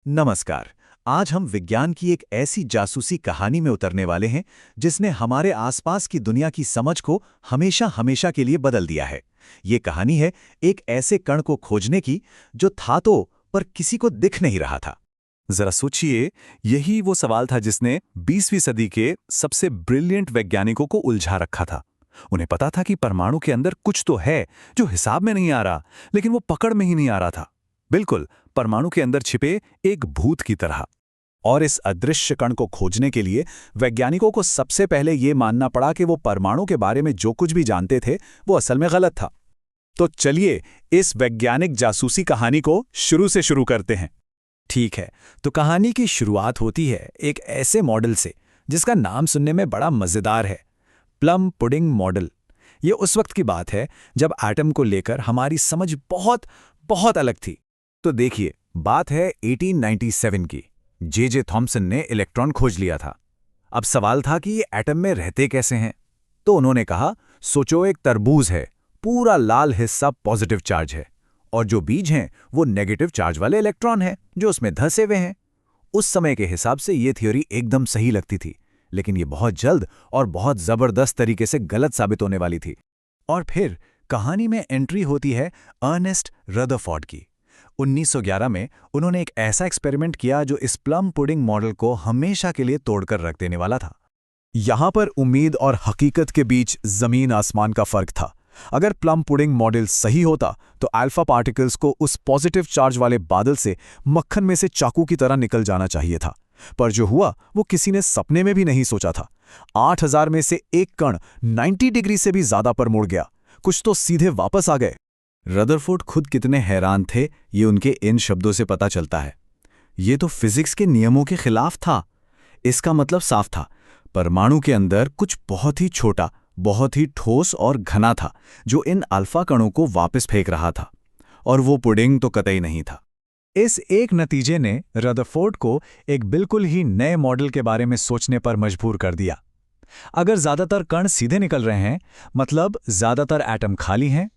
नमस्कार। आज हम विज्ञान की एक ऐसी जासूसी कहानी में उतरने वाले हैं जिसने हमारे आसपास की दुनिया की समझ को हमेशा हमेशा के लिए बदल दिया है। ये कहानी है एक ऐसे कण को खोजने की जो था तो पर किसी को दिख नहीं रहा था। जरा सोचिए, यही वो सवाल था जिसने 20वीं सदी के सबसे ब्रिलियंट वैज्ञानिकों को उलझा रखा था। उन्हें पता था कि परमाणु के अंदर कुछ तो है जो हिसाब में नहीं आ रहा, लेकिन वो पकड़ में ही नहीं आ रहा था। बिल्कुल, परमाणु के अंदर छिपे एक भूत की तरह। और इस अदृश्य कण को खोजने के लिए वैज्ञानिकों को सबसे पहले ये मानना पड़ा कि वो परमाणु के बारे में जो कुछ भी जानते थे वो असल में गलत था। तो चलिए इस वैज्ञानिक जासूसी कहानी को शुरू से शुरू करते हैं। ठीक है, तो कहानी की शुरुआत होती है एक ऐसे मॉडल से जिसका नाम सुनने में बड़ा मजेदार है, प्लम पुडिंग मॉडल। ये उस वक्त की बात है जब एटम को लेकर हमारी समझ बहुत बहुत अलग थी। तो देखिए, बात है 1897 की। जे थॉम्सन ने इलेक्ट्रॉन खोज लिया था। अब सवाल था कि ये एटम में रहते कैसे हैं। तो उन्होंने कहा, सोचो एक तरबूज है, पूरा लाल हिस्सा पॉजिटिव चार्ज है और जो बीज हैं वो नेगेटिव चार्ज वाले इलेक्ट्रॉन हैं जो उसमें धंसे हुए हैं। उस समय के हिसाब से ये थ्योरी एकदम सही लगती थी, लेकिन ये बहुत जल्द और बहुत जबरदस्त तरीके से गलत साबित होने वाली थी। और फिर कहानी में एंट्री होती है अर्नेस्ट रदरफोर्ड की। 1911 में उन्होंने एक ऐसा एक्सपेरिमेंट किया जो इस प्लम पुडिंग मॉडल को हमेशा के लिए तोड़कर रख देने वाला था। यहां पर उम्मीद और हकीकत के बीच जमीन आसमान का फर्क था। अगर प्लम पुडिंग मॉडल सही होता तो अल्फा पार्टिकल्स को उस पॉजिटिव चार्ज वाले बादल से मक्खन में से चाकू की तरह निकल जाना चाहिए था, पर जो हुआ वो किसी ने सपने में भी नहीं सोचा था। 8000 में से एक कण 90 डिग्री से भी ज्यादा पर मुड़ गया। कुछ तो सीधे वापस आ गए। रदरफोर्ड खुद कितने हैरान थे ये उनके इन शब्दों से पता चलता है। ये तो फिजिक्स के नियमों के खिलाफ था। इसका मतलब साफ था, परमाणु के अंदर कुछ बहुत ही छोटा, बहुत ही ठोस और घना था जो इन अल्फा कणों को वापस फेंक रहा था। और वो पुडिंग तो कतई नहीं था। इस एक नतीजे ने रदरफोर्ड को एक बिल्कुल ही नए मॉडल के बारे में सोचने पर मजबूर कर दिया। अगर ज्यादातर कण सीधे निकल रहे हैं, मतलब ज्यादातर एटम खाली हैं,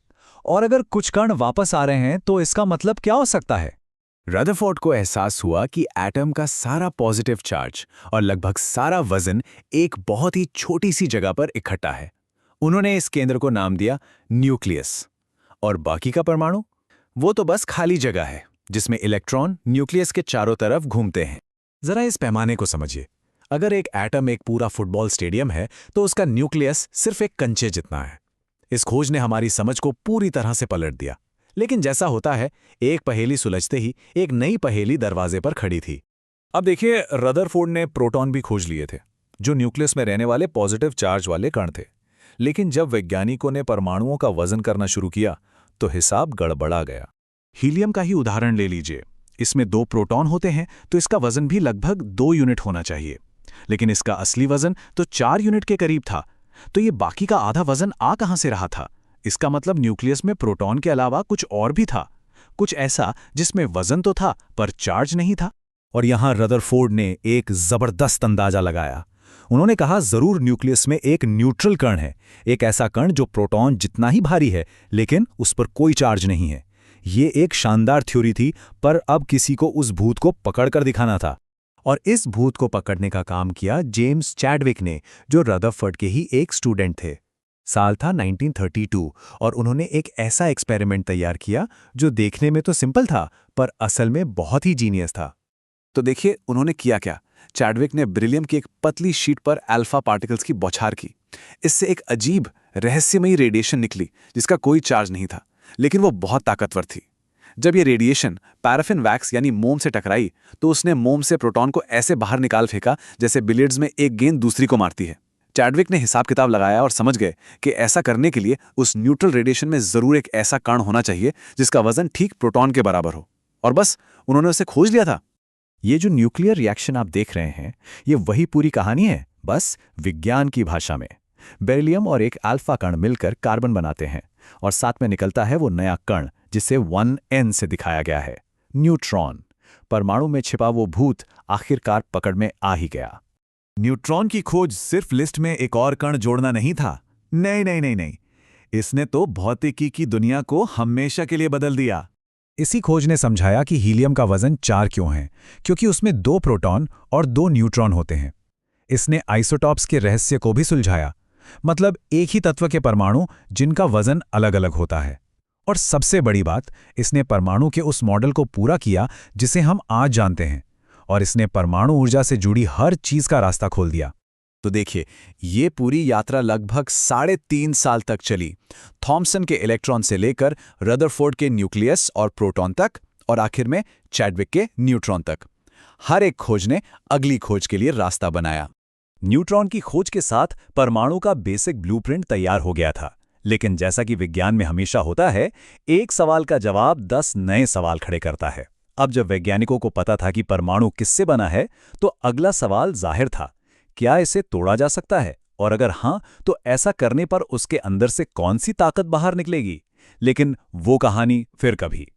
और अगर कुछ कण वापस आ रहे हैं तो इसका मतलब क्या हो सकता है? रदरफोर्ड को एहसास हुआ कि एटम का सारा पॉजिटिव चार्ज और लगभग सारा वजन एक बहुत ही छोटी सी जगह पर इकट्ठा है। उन्होंने इस केंद्र को नाम दिया न्यूक्लियस। और बाकी का परमाणु, वो तो बस खाली जगह है जिसमें इलेक्ट्रॉन न्यूक्लियस के चारों तरफ घूमते हैं। जरा इस पैमाने को समझिए। अगर एक एटम एक पूरा फुटबॉल स्टेडियम है तो उसका न्यूक्लियस सिर्फ एक कंचे जितना है। इस खोज ने हमारी समझ को पूरी तरह से पलट दिया। लेकिन जैसा होता है, एक पहेली सुलझते ही एक नई पहेली दरवाजे पर खड़ी थी। अब देखिए, रदरफोर्ड ने प्रोटॉन भी खोज लिए थे जो न्यूक्लियस में रहने वाले पॉजिटिव चार्ज वाले कण थे। लेकिन जब वैज्ञानिकों ने परमाणुओं का वजन करना शुरू किया तो हिसाब गड़बड़ा गया। हीलियम का ही उदाहरण ले लीजिए। इसमें 2 प्रोटॉन होते हैं तो इसका वजन भी लगभग 2 यूनिट होना चाहिए, लेकिन इसका असली वजन तो 4 यूनिट के करीब था। तो ये बाकी का आधा वजन आ कहां से रहा था? इसका मतलब न्यूक्लियस में प्रोटॉन के अलावा कुछ और भी था, कुछ ऐसा जिसमें वजन तो था पर चार्ज नहीं था। और यहां रदरफोर्ड ने एक जबरदस्त अंदाजा लगाया। उन्होंने कहा, जरूर न्यूक्लियस में एक न्यूट्रल कण है, एक ऐसा कण जो प्रोटॉन जितना ही भारी है लेकिन उस पर कोई चार्ज नहीं है। ये एक शानदार थ्योरी थी, पर अब किसी को उस भूत को पकड़कर दिखाना था। और इस भूत को पकड़ने का काम किया जेम्स चैडविक ने, जो रदरफोर्ड के ही एक स्टूडेंट थे। साल था 1932 और उन्होंने एक ऐसा एक्सपेरिमेंट तैयार किया जो देखने में तो सिंपल था पर असल में बहुत ही जीनियस था। तो देखिए उन्होंने किया क्या। चैडविक ने बेरिलियम की एक पतली शीट पर अल्फा पार्टिकल्स की बौछार की। इससे एक अजीब रहस्यमयी रेडिएशन निकली जिसका कोई चार्ज नहीं था, लेकिन वो बहुत ताकतवर थी। जब ये रेडिएशन पैराफिन वैक्स यानी मोम से टकराई तो उसने मोम से प्रोटॉन को ऐसे बाहर निकाल फेंका जैसे बिलियर्ड्स में एक गेंद दूसरी को मारती है। चैडविक ने हिसाब किताब लगाया और समझ गए कि ऐसा करने के लिए उस न्यूट्रल रेडिएशन में जरूर एक ऐसा कण होना चाहिए जिसका वजन ठीक प्रोटॉन के बराबर हो। और बस उन्होंने उसे खोज लिया था। ये जो न्यूक्लियर रिएक्शन आप देख रहे हैं, ये वही पूरी कहानी है, बस विज्ञान की भाषा में। बेरिलियम और एक अल्फा कण मिलकर कार्बन बनाते हैं और साथ में निकलता है वो नया कण जिसे 1n से दिखाया गया है, न्यूट्रॉन। परमाणु में छिपा वो भूत आखिरकार पकड़ में आ ही गया। न्यूट्रॉन की खोज सिर्फ लिस्ट में एक और कण जोड़ना नहीं था। नहीं नहीं नहीं नहीं, इसने तो भौतिकी की दुनिया को हमेशा के लिए बदल दिया। इसी खोज ने समझाया कि हीलियम का वजन 4 क्यों है, क्योंकि उसमें 2 प्रोटॉन और 2 न्यूट्रॉन होते हैं। इसने आइसोटॉप्स के रहस्य को भी सुलझाया, मतलब एक ही तत्व के परमाणु जिनका वजन अलग-अलग होता है। और सबसे बड़ी बात, इसने परमाणु के उस मॉडल को पूरा किया जिसे हम आज जानते हैं, और इसने परमाणु ऊर्जा से जुड़ी हर चीज का रास्ता खोल दिया। तो देखिए, ये पूरी यात्रा लगभग 3.5 साल तक चली। थॉम्सन के इलेक्ट्रॉन से लेकर रदरफोर्ड के न्यूक्लियस और प्रोटॉन तक, और आखिर में चैडविक के न्यूट्रॉन तक। हर एक खोज ने अगली खोज के लिए रास्ता बनाया। न्यूट्रॉन की खोज के साथ परमाणु का बेसिक ब्लूप्रिंट तैयार हो गया था। लेकिन जैसा कि विज्ञान में हमेशा होता है, एक सवाल का जवाब 10 नए सवाल खड़े करता है। अब जब वैज्ञानिकों को पता था कि परमाणु किससे बना है, तो अगला सवाल जाहिर था, क्या इसे तोड़ा जा सकता है? और अगर हां, तो ऐसा करने पर उसके अंदर से कौन सी ताकत बाहर निकलेगी? लेकिन वो कहानी फिर कभी।